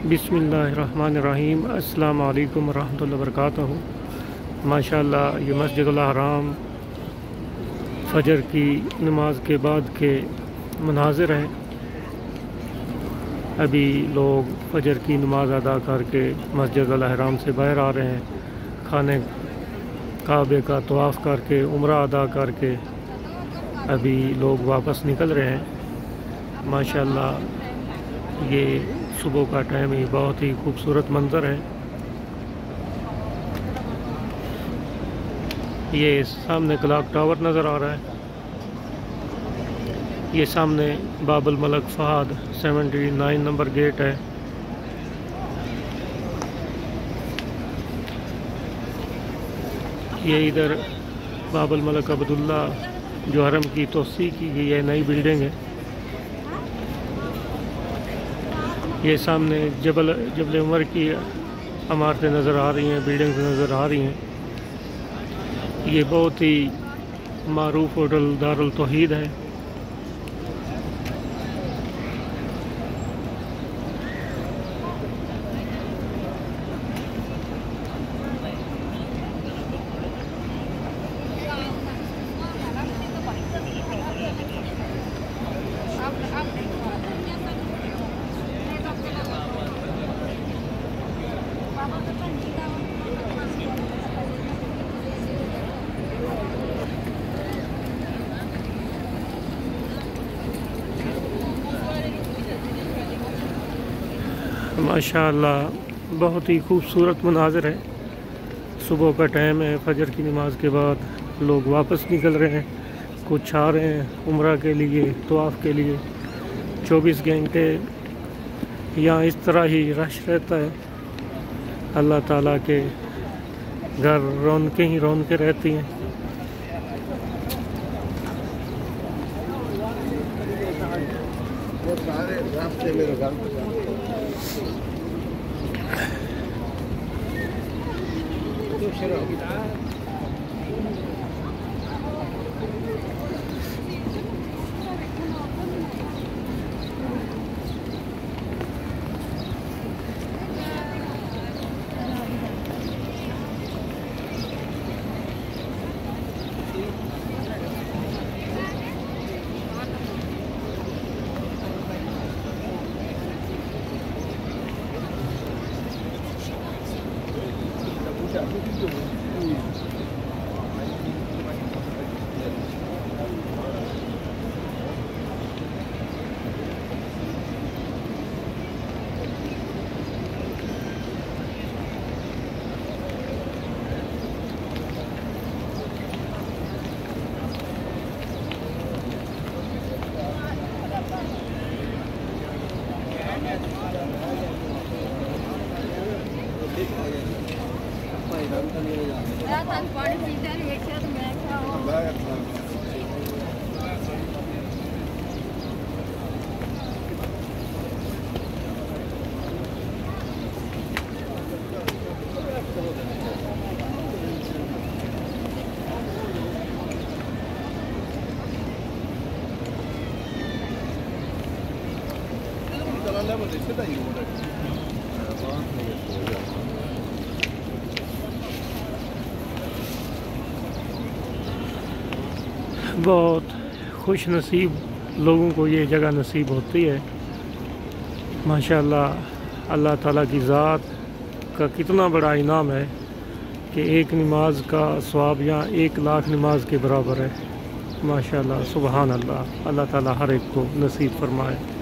बिस्मिल्लाहिर्रहमानिर्रहीम। अस्सलामु अलैकुम रहमतुल्लाहि व बरकातहू। माशाअल्लाह ये मस्जिदुल हराम फ़जर की नमाज के बाद के मनाज़िर हैं। अभी लोग फ़जर की नमाज अदा करके मस्जिदुल हराम से बाहर आ रहे हैं। खाने काबे का तवाफ़ करके उम्रा अदा करके अभी लोग वापस निकल रहे हैं। माशाअल्लाह ये सुबह का टाइम ही बहुत ही खूबसूरत मंज़र है। ये सामने क्लॉक टावर नज़र आ रहा है। ये सामने बाबुल मलक फ़हद 79 नंबर गेट है। ये इधर बाबुल मलक अब्दुल्ला जो हरम की तोसी की गई है, नई बिल्डिंग है। ये सामने जबल उमर की इमारतें नज़र आ रही हैं, बिल्डिंग्स नज़र आ रही हैं। ये बहुत ही मारूफ होटल दारुल तौहीद है। माशाअल्लाह बहुत ही खूबसूरत मनाज़िर है। सुबह का टाइम है, फ़जर की नमाज के बाद लोग वापस निकल रहे हैं। कुछ आ रहे हैं उम्रा के लिए, तवाफ़ के लिए। 24 घंटे यहाँ इस तरह ही रश रहता है। अल्लाह ताला के घर रौनकें ही रौनकें रहती हैं। बहुत खुश नसीब लोगों को ये जगह नसीब होती है। माशाअल्लाह अल्लाह ताला की ज़ात का कितना बड़ा इनाम है कि एक नमाज का सवाब यहाँ 1 लाख नमाज के बराबर है। माशाअल्लाह, सुबहान अल्लाह। अल्लाह ताला हर एक को नसीब फरमाए।